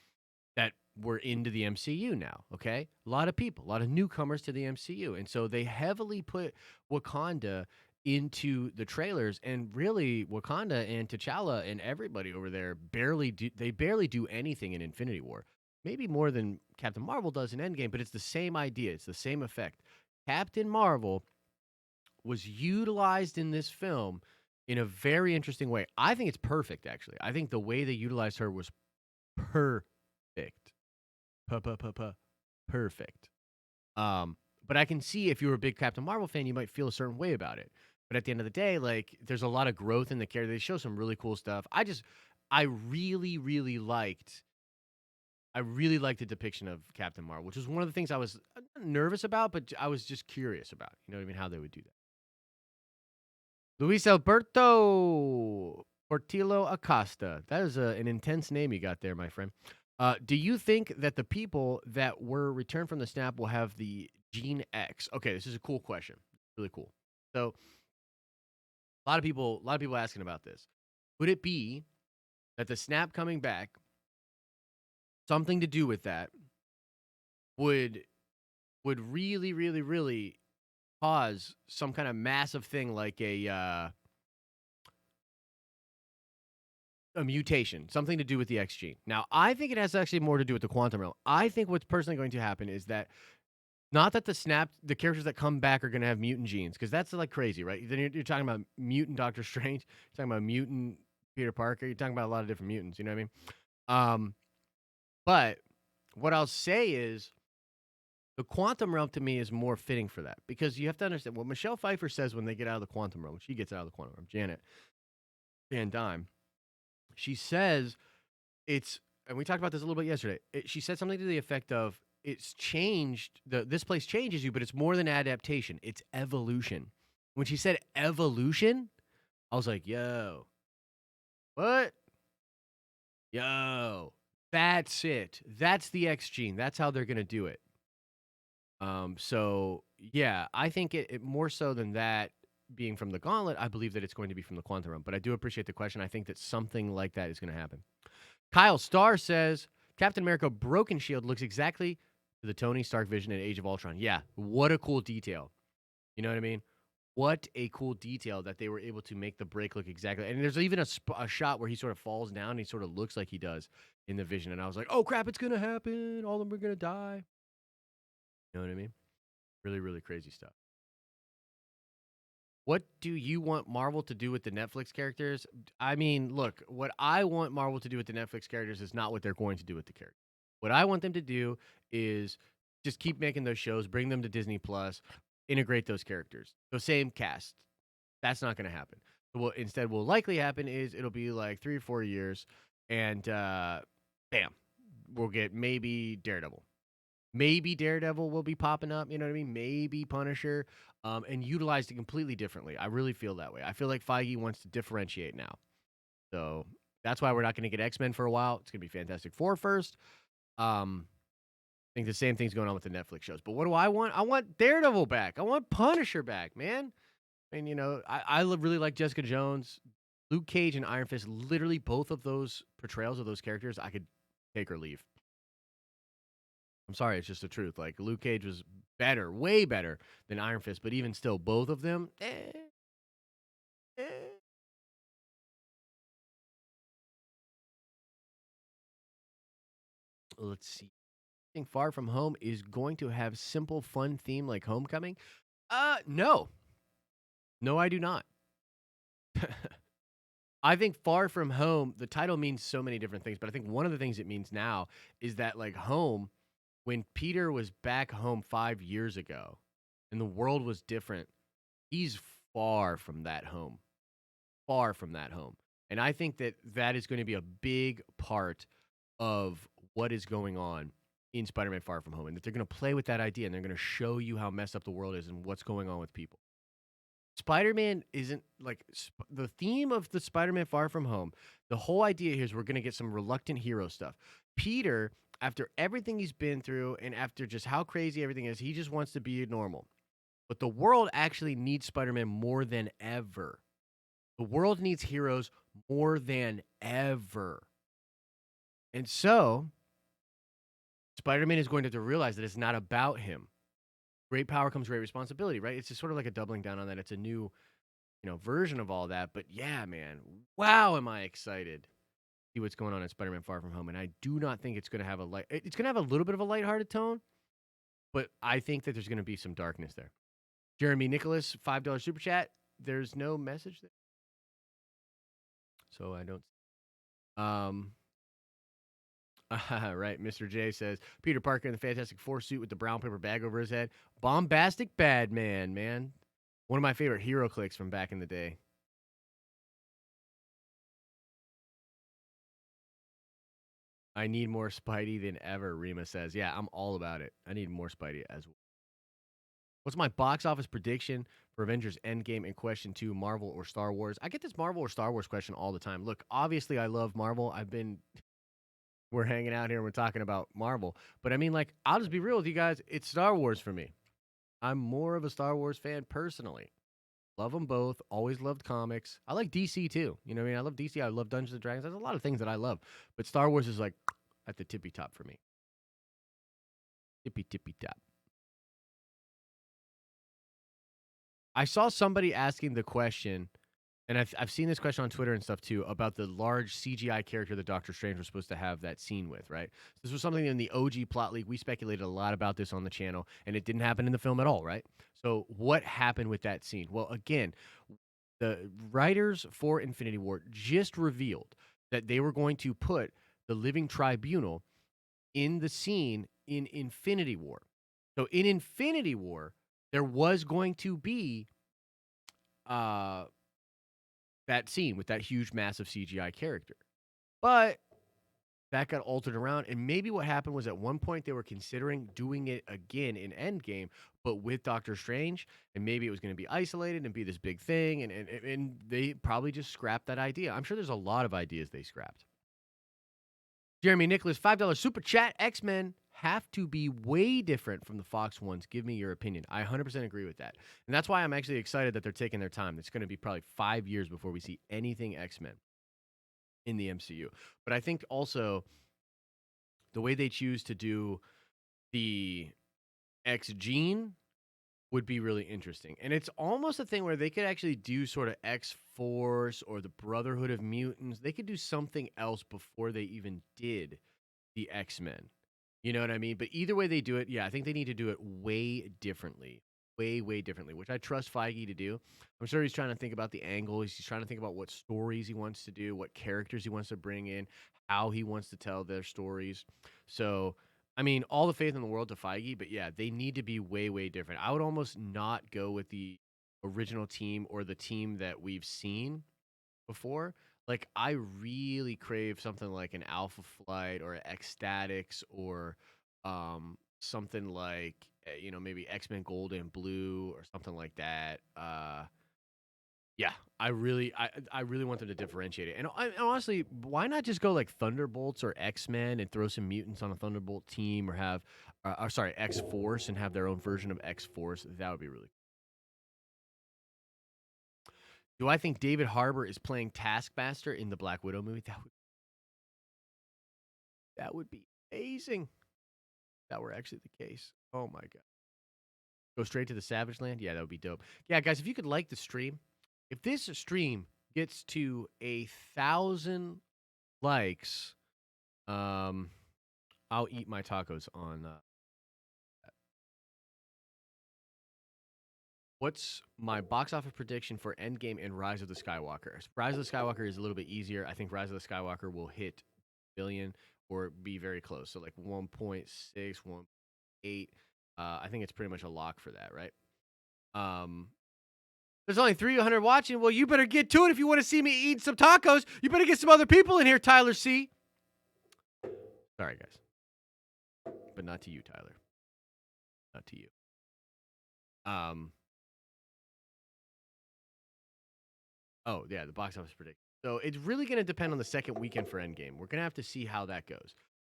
A: that were into the MCU now, okay? A lot of people, a lot of newcomers to the MCU. And so they heavily put Wakanda into the trailers, and really Wakanda and T'Challa and everybody over there barely do anything in Infinity War. maybe more than Captain Marvel does in Endgame, but it's the same idea. It's the same effect. Captain Marvel was utilized in this film in a very interesting way. I think it's perfect, actually. I think the way they utilized her was perfect. Perfect. But I can see if you were a big Captain Marvel fan, you might feel a certain way about it. But at the end of the day, like there's a lot of growth in the character. They show some really cool stuff. I really, really liked the depiction of Captain Marvel, which was one of the things I was nervous about, but I was just curious about. You know what I mean? How they would do that. Luis Alberto Portillo Acosta. That is an intense name you got there, my friend. Do you think that the people that were returned from the snap will have the Gene X? Okay, this is a cool question. Really cool. So a lot of people asking about this. Would it be that the snap coming back, something to do with that, would really, really, really cause some kind of massive thing like a mutation, something to do with the X gene. Now, I think it has actually more to do with the quantum realm. I think what's personally going to happen is that not that the characters that come back are going to have mutant genes, because that's like crazy, right? Then you're talking about mutant Doctor Strange, you're talking about mutant Peter Parker, you're talking about a lot of different mutants. You know what I mean? Um, but what I'll say is the quantum realm to me is more fitting for that because you have to understand what Michelle Pfeiffer says when they get out of the quantum realm. When she gets out of the quantum realm, Janet Van Dyne, she says it's, and we talked about this a little bit yesterday. She said something to the effect of, "It's changed. This place changes you, but it's more than adaptation. It's evolution." When she said evolution, I was like, "Yo, what? Yo, that's it. That's the X gene. That's how they're gonna do it." So yeah, I think it more so than that being from the Gauntlet. I believe that it's going to be from the Quantum Realm. But I do appreciate the question. I think that something like that is going to happen. Kyle Starr says Captain America Broken Shield looks exactly to the Tony Stark vision in Age of Ultron. Yeah, what a cool detail. You know what I mean? What a cool detail that they were able to make the break look exactly. And there's even a shot where he sort of falls down and he sort of looks like he does in the vision. And I was like, oh crap, it's going to happen. All of them are going to die. You know what I mean? Really, really crazy stuff. What do you want Marvel to do with the Netflix characters? I mean, look, what I want Marvel to do with the Netflix characters is not what they're going to do with the characters. What I want them to do is just keep making those shows, bring them to Disney Plus, integrate those characters. The same cast. That's not going to happen. So what instead will likely happen is it'll be like 3 or 4 years, and bam, we'll get maybe Daredevil. Maybe Daredevil will be popping up, you know what I mean? Maybe Punisher, and utilized it completely differently. I really feel that way. I feel like Feige wants to differentiate now. So that's why we're not going to get X-Men for a while. It's going to be Fantastic Four first. I think the same thing's going on with the Netflix shows. But what do I want? I want Daredevil back. I want Punisher back, man. And, I really like Jessica Jones. Luke Cage and Iron Fist, literally both of those portrayals of those characters, I could take or leave. I'm sorry, it's just the truth. Like Luke Cage was better, way better than Iron Fist, but even still, both of them. Eh. Let's see. I think Far From Home is going to have simple, fun theme like Homecoming. No, no, I do not. I think Far From Home, the title means so many different things, but I think one of the things it means now is that like home, when Peter was back home 5 years ago, and the world was different, he's far from that home. Far from that home. And I think that that is going to be a big part of what is going on in Spider-Man Far From Home, and that they're going to play with that idea and they're going to show you how messed up the world is and what's going on with people. Spider-Man isn't like the theme of the Spider-Man Far From Home. The whole idea here is we're going to get some reluctant hero stuff. Peter, after everything he's been through and after just how crazy everything is, he just wants to be normal. But the world actually needs Spider-Man more than ever. The world needs heroes more than ever. And so, Spider-Man is going to have to realize that it's not about him. Great power comes great responsibility, right? It's just sort of like a doubling down on that. It's a new, version of all that. But yeah, man, wow, am I excited. see what's going on in Spider-Man: Far From Home, and I do not think it's going to have a light. It's going to have a little bit of a lighthearted tone, but I think that there's going to be some darkness there. Jeremy Nicholas, $5 super chat. There's no message there, so I don't. Um, right. Mr. J says Peter Parker in the Fantastic Four suit with the brown paper bag over his head. Bombastic bad man. One of my favorite hero clicks from back in the day. I need more Spidey than ever, Rima says. Yeah, I'm all about it. I need more Spidey as well. What's my box office prediction for Avengers Endgame and question 2, Marvel or Star Wars? I get this Marvel or Star Wars question all the time. Look, obviously I love Marvel. We're hanging out here and we're talking about Marvel. But I mean, like, I'll just be real with you guys. It's Star Wars for me. I'm more of a Star Wars fan personally. Love them both. Always loved comics. I like DC too. You know what I mean? I love DC. I love Dungeons and Dragons. There's a lot of things that I love. But Star Wars is like at the tippy top for me. Tippy top. I saw somebody asking the question, and I've seen this question on Twitter and stuff too, about the large CGI character that Doctor Strange was supposed to have that scene with, right? This was something in the OG plot leak. We speculated a lot about this on the channel, and it didn't happen in the film at all, right? So what happened with that scene? Well, again, the writers for Infinity War just revealed that they were going to put the Living Tribunal in the scene in Infinity War. So in Infinity War, there was going to be uh, that scene with that huge, massive CGI character. But that got altered around. And maybe what happened was at one point they were considering doing it again in Endgame, but with Doctor Strange. And maybe it was going to be isolated and be this big thing. And they probably just scrapped that idea. I'm sure there's a lot of ideas they scrapped. Jeremy Nicholas, $5 super chat. X-Men have to be way different from the Fox ones. Give me your opinion. I 100% agree with that. And that's why I'm actually excited that they're taking their time. It's going to be probably 5 years before we see anything X-Men in the MCU. But I think also the way they choose to do the X gene would be really interesting. And it's almost a thing where they could actually do sort of X Force or the Brotherhood of Mutants. They could do something else before they even did the X-Men. You know what I mean? But either way they do it, yeah, I think they need to do it way differently. Way differently, which I trust Feige to do. I'm sure he's trying to think about the angles. He's trying to think about what stories he wants to do, what characters he wants to bring in, how he wants to tell their stories. So, I mean, all the faith in the world to Feige, but yeah, they need to be way different. I would almost not go with the original team or the team that we've seen before. Like, I really crave something like an Alpha Flight or Ecstatics or something like, maybe X-Men Gold and Blue or something like that. Yeah, I really want them to differentiate it. And honestly, why not just go like Thunderbolts or X-Men and throw some mutants on a Thunderbolt team or have, X-Force and have their own version of X-Force? That would be really cool. Do I think David Harbour is playing Taskmaster in the Black Widow movie? That would be amazing. If that were actually the case. Oh my god. Go straight to the Savage Land? Yeah, that would be dope. Yeah, guys, if you could like the stream, if this stream gets to 1,000 likes, I'll eat my tacos on what's my box office prediction for Endgame and Rise of the Skywalker? Rise of the Skywalker is a little bit easier. I think Rise of the Skywalker will hit billion or be very close. So like 1.6, 1.8. I think it's pretty much a lock for that, right? There's only 300 watching. Well, you better get to it if you want to see me eat some tacos. You better get some other people in here, Tyler C. Sorry, guys. But not to you, Tyler. Not to you. Um. Oh, yeah, the box office prediction. So it's really going to depend on the second weekend for Endgame. We're going to have to see how that goes.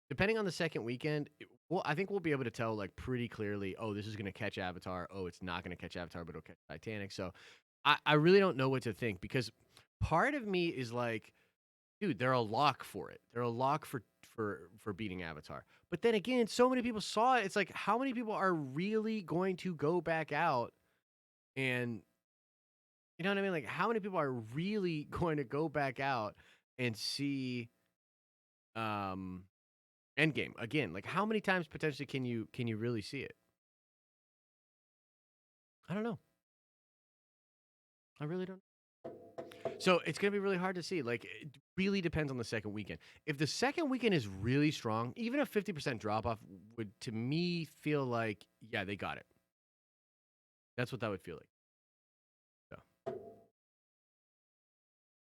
A: Depending on the second weekend, I think we'll be able to tell like pretty clearly, oh, this is going to catch Avatar. Oh, it's not going to catch Avatar, but it'll catch Titanic. So I really don't know what to think because part of me is like, dude, they're a lock for it. They're a lock for beating Avatar. But then again, so many people saw it. It's like, how many people are really going to go back out and you know what I mean? Like, how many people are really going to go back out and see um, Endgame again. Like, how many times potentially can you really see it? I don't know. I really don't. So it's gonna be really hard to see. Like, it really depends on the second weekend. If the second weekend is really strong, even a 50% drop off would, to me, feel like, yeah, they got it. That's what that would feel like. So.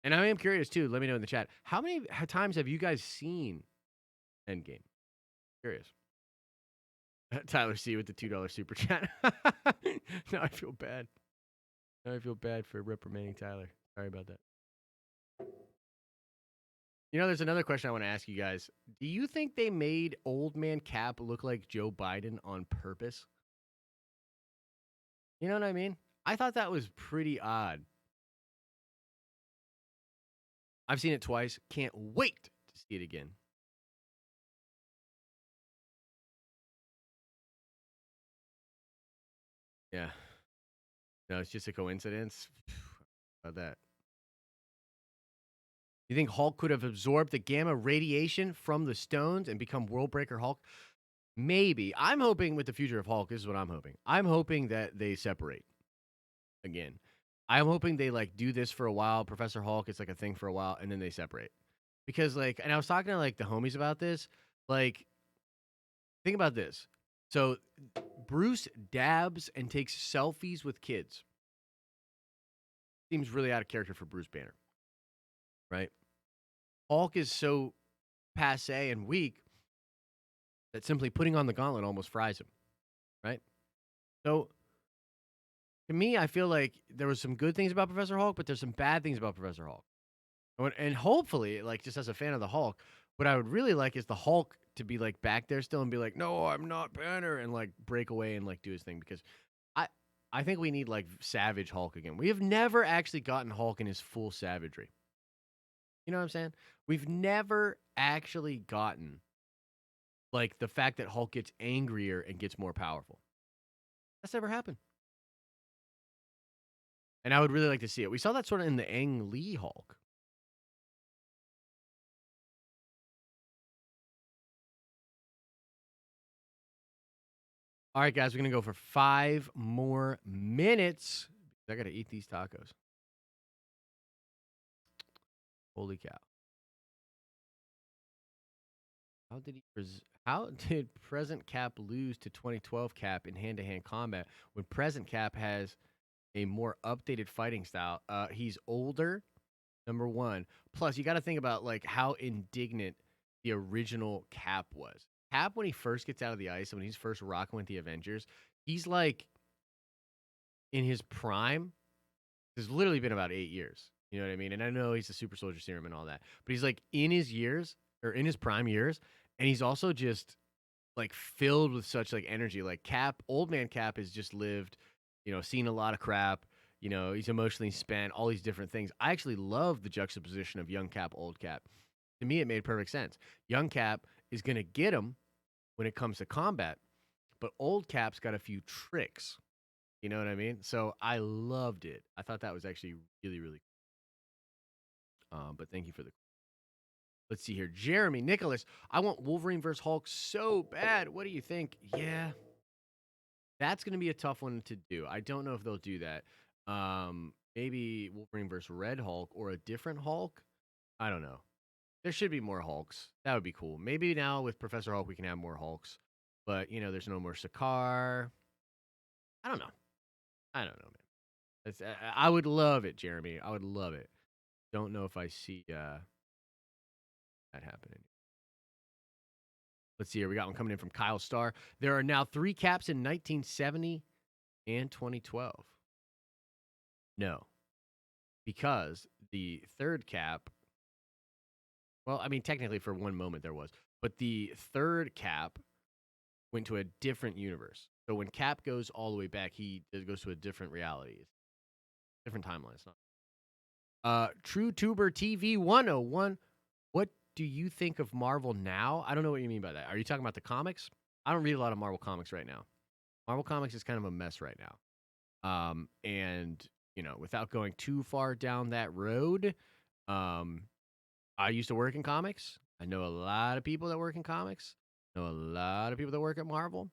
A: And I am curious too. Let me know in the chat. How many times have you guys seen Endgame? Curious. Tyler C with the $2 super chat. Now I feel bad. Now I feel bad for reprimanding Tyler. Sorry about that. There's another question I want to ask you guys. Do you think they made Old Man Cap look like Joe Biden on purpose? You know what I mean? I thought that was pretty odd. I've seen it twice. Can't wait to see it again. Yeah. No, it's just a coincidence. How about that? You think Hulk could have absorbed the gamma radiation from the stones and become World Breaker Hulk? Maybe. I'm hoping with the future of Hulk, this is what I'm hoping. I'm hoping that they separate again. I'm hoping they like do this for a while. Professor Hulk, it's like a thing for a while, and then they separate. Because like, and I was talking to like the homies about this. Like, think about this. So Bruce dabs and takes selfies with kids. Seems really out of character for Bruce Banner, right? Hulk is so passe and weak that simply putting on the gauntlet almost fries him, right? So to me, I feel like there was some good things about Professor Hulk, but there's some bad things about Professor Hulk. And hopefully, like just as a fan of the Hulk, what I would really like is the Hulk to be like back there still and be like, "No, I'm not Banner," and like break away and like do his thing because I I think we need like Savage Hulk again. We have never actually gotten Hulk in his full savagery. You know what I'm saying? We've never actually gotten like the fact that Hulk gets angrier and gets more powerful. That's never happened. And I would really like to see it. We saw that sort of in the Ang Lee Hulk. All right, guys, we're going to go for 5 more minutes. I got to eat these tacos. Holy cow. How did present Cap lose to 2012 Cap in hand-to-hand combat when present Cap has a more updated fighting style? He's older, number one. Plus, you got to think about like how indignant the original Cap was. Cap, when he first gets out of the ice and when he's first rocking with the Avengers, he's like in his prime. It's literally been about 8 years. You know what I mean? And I know he's a super soldier serum and all that, but he's like in his years or in his prime years, and he's also just like filled with such like energy. Like Cap, old man Cap has just lived, seen a lot of crap. He's emotionally spent, all these different things. I actually love the juxtaposition of young Cap, old Cap. To me, it made perfect sense. Young Cap is going to get him when it comes to combat, but old Cap's got a few tricks. You know what I mean? So I loved it. I thought that was actually really, really cool. But thank you for the. Let's see here. Jeremy, Nicholas, I want Wolverine versus Hulk so bad. What do you think? Yeah, that's going to be a tough one to do. I don't know if they'll do that. Maybe Wolverine versus Red Hulk or a different Hulk. I don't know. There should be more Hulks. That would be cool. Maybe now with Professor Hulk we can have more Hulks. But there's no more Sakaar. I don't know. I don't know, man. I would love it, Jeremy. I would love it. Don't know if I see that happening. Let's see here. We got one coming in from Kyle Starr. There are now 3 Caps in 1970 and 2012. No, because the third Cap, well, I mean, technically for one moment there was, but the third Cap went to a different universe. So when Cap goes all the way back, he goes to a different reality, different timeline. It's not. True Tuber TV 101. What do you think of Marvel now? I don't know what you mean by that. Are you talking about the comics? I don't read a lot of Marvel comics right now. Marvel comics is kind of a mess right now. And without going too far down that road, I used to work in comics, I know a lot of people that work in comics. I know a lot of people that work at Marvel.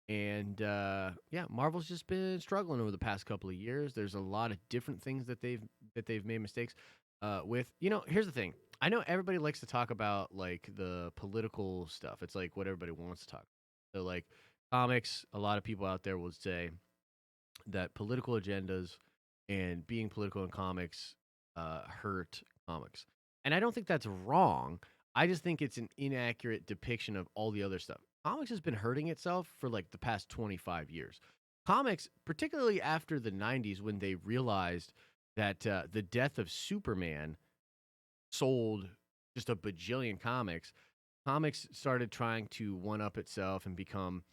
A: And yeah, Marvel's just been struggling over the past couple of years. There's a lot of different things that they've made mistakes with. Here's the thing. I know everybody likes to talk about like the political stuff. It's like what everybody wants to talk. So like comics, a lot of people out there would say that political agendas and being political in comics hurt comics. And I don't think that's wrong. I just think it's an inaccurate depiction of all the other stuff. Comics has been hurting itself for like the past 25 years. Comics, particularly after the 90s when they realized that the death of Superman sold just a bajillion comics, comics started trying to one up itself and become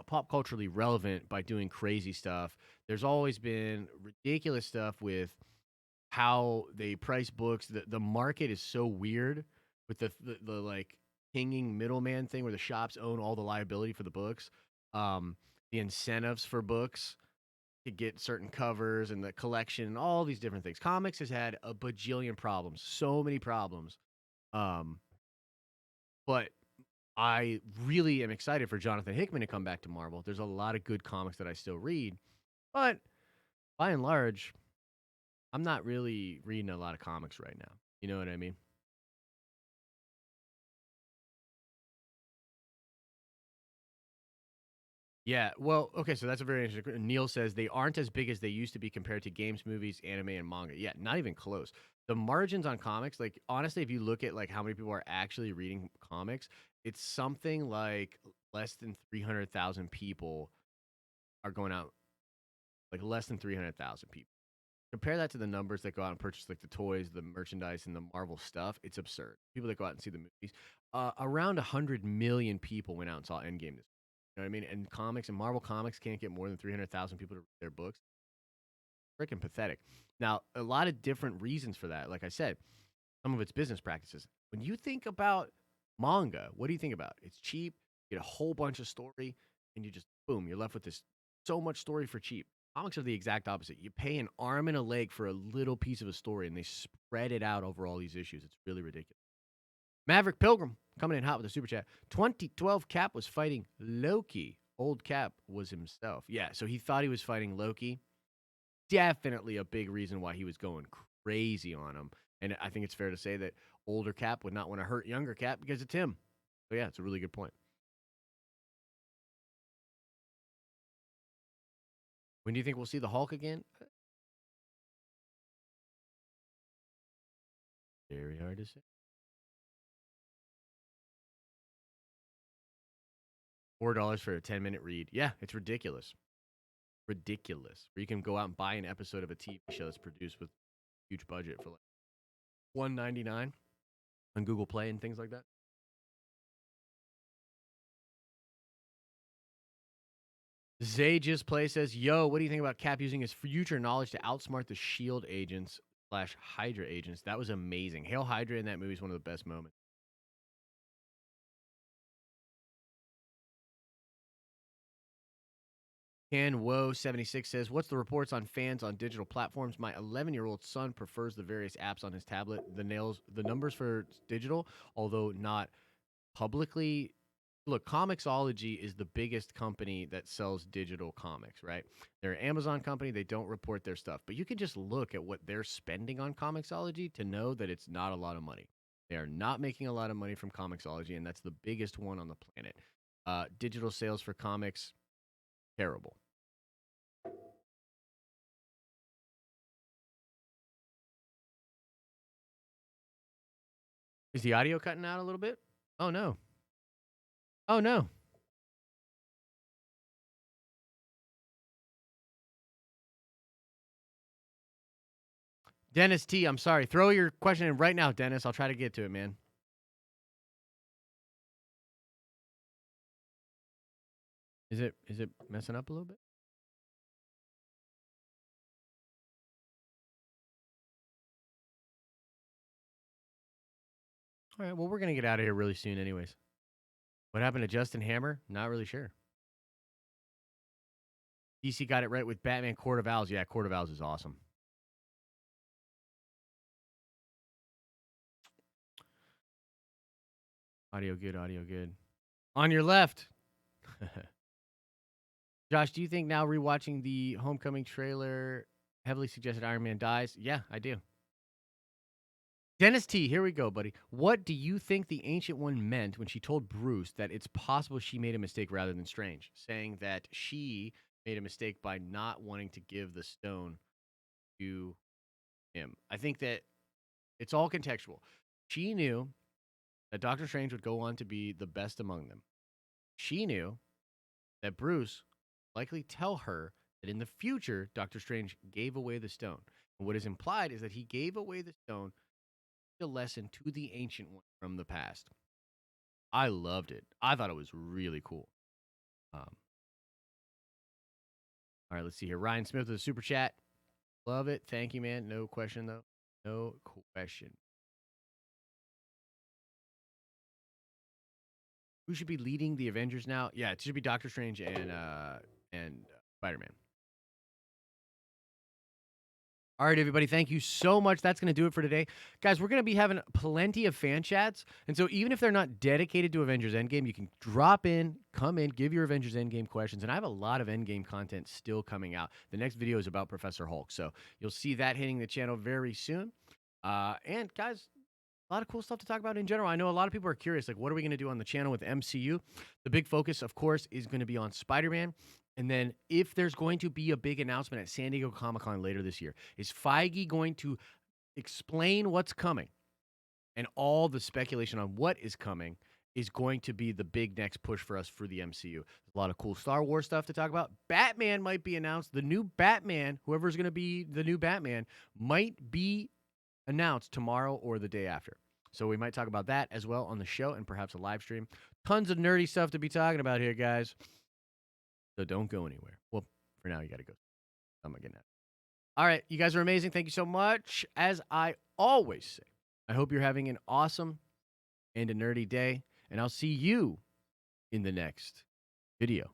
A: pop culturally relevant by doing crazy stuff. There's always been ridiculous stuff with how they price books. The market is so weird with the like hanging middleman thing where the shops own all the liability for the books. The incentives for books to get certain covers and the collection and all these different things. Comics has had a bajillion problems, so many problems. Um, but I really am excited for Jonathan Hickman to come back to Marvel. There's a lot of good comics that I still read, but by and large, I'm not really reading a lot of comics right now. You know what I mean? Yeah, well, okay, so that's a very interesting. Neil says they aren't as big as they used to be compared to games, movies, anime, and manga. Yeah, not even close. The margins on comics, like honestly, if you look at like how many people are actually reading comics, it's something like less than 300,000 people are going out, like less than 300,000 people. Compare that to the numbers that go out and purchase like the toys, the merchandise, and the Marvel stuff. It's absurd. People that go out and see the movies, around 100 million people went out and saw Endgame this. You know what I mean? And comics and Marvel comics can't get more than 300,000 people to read their books. Freaking pathetic. Now, a lot of different reasons for that. Like I said, some of it's business practices. When you think about manga, what do you think about? It's cheap, you get a whole bunch of story, and you just boom, you're left with this so much story for cheap. Comics are the exact opposite. You pay an arm and a leg for a little piece of a story, and they spread it out over all these issues. It's really ridiculous. Maverick Pilgrim coming in hot with a super chat. 2012 Cap was fighting Loki. Old Cap was himself. Yeah, so he thought he was fighting Loki. Definitely a big reason why he was going crazy on him. And I think it's fair to say that older Cap would not want to hurt younger Cap because it's him. So yeah, it's a really good point. When do you think we'll see the Hulk again? Very hard to say. $4 for a 10-minute read. Yeah, it's ridiculous. Ridiculous. Where you can go out and buy an episode of a TV show that's produced with huge budget for like $1.99 on Google Play and things like that. Zay just play says, "Yo, what do you think about Cap using his future knowledge to outsmart the Shield agents slash Hydra agents? That was amazing. Hail Hydra in that movie is one of the best moments." Ken Woe 76 says, "What's the reports on fans on digital platforms? My 11-year-old son prefers the various apps on his tablet. The numbers for digital, although not publicly. Look, Comixology is the biggest company that sells digital comics, right? They're an Amazon company. They don't report their stuff, but you can just look at what they're spending on Comixology to know that it's not a lot of money. They are not making a lot of money from Comixology, and that's the biggest one on the planet. Digital sales for comics, terrible. Is the audio cutting out a little bit? Oh no. Oh no. Dennis T, I'm sorry. Throw your question in right now, Dennis. I'll try to get to it, man. Is it messing up a little bit? All right. Well, we're gonna get out of here really soon, anyways. What happened to Justin Hammer? Not really sure. DC got it right with Batman Court of Owls. Yeah, Court of Owls is awesome. Audio good, audio good. On your left. Josh, do you think now rewatching the Homecoming trailer heavily suggested Iron Man dies? Yeah, I do. Dennis T, here we go, buddy. What do you think the Ancient One meant when she told Bruce that it's possible she made a mistake rather than Strange, saying that she made a mistake by not wanting to give the stone to him? I think that it's all contextual. She knew that Doctor Strange would go on to be the best among them. She knew that Bruce likely tell her that in the future, Doctor Strange gave away the stone. And what is implied is that he gave away the stone a lesson to the Ancient One from the past. I loved it. I thought it was really cool. All right, let's see here. Ryan Smith with a super chat. Love it. Thank you, man. No question, though. No question. Who should be leading the Avengers now? Yeah, it should be Doctor Strange and Spider-Man. All right, everybody, thank you so much. That's going to do it for today. Guys, we're going to be having plenty of fan chats. And so even if they're not dedicated to Avengers Endgame, you can drop in, come in, give your Avengers Endgame questions. And I have a lot of Endgame content still coming out. The next video is about Professor Hulk. So you'll see that hitting the channel very soon. And guys, a lot of cool stuff to talk about in general. I know a lot of people are curious, like, what are we going to do on the channel with MCU? The big focus, of course, is going to be on Spider-Man. And then if there's going to be a big announcement at San Diego Comic-Con later this year, is Feige going to explain what's coming? And all the speculation on what is coming is going to be the big next push for us for the MCU. There's a lot of cool Star Wars stuff to talk about. Batman might be announced. The new Batman, whoever's going to be the new Batman, might be announced tomorrow or the day after. So we might talk about that as well on the show and perhaps a live stream. Tons of nerdy stuff to be talking about here, guys. So don't go anywhere. Well, for now, you got to go. I'm getting that. All right. You guys are amazing. Thank you so much. As I always say, I hope you're having an awesome and a nerdy day. And I'll see you in the next video.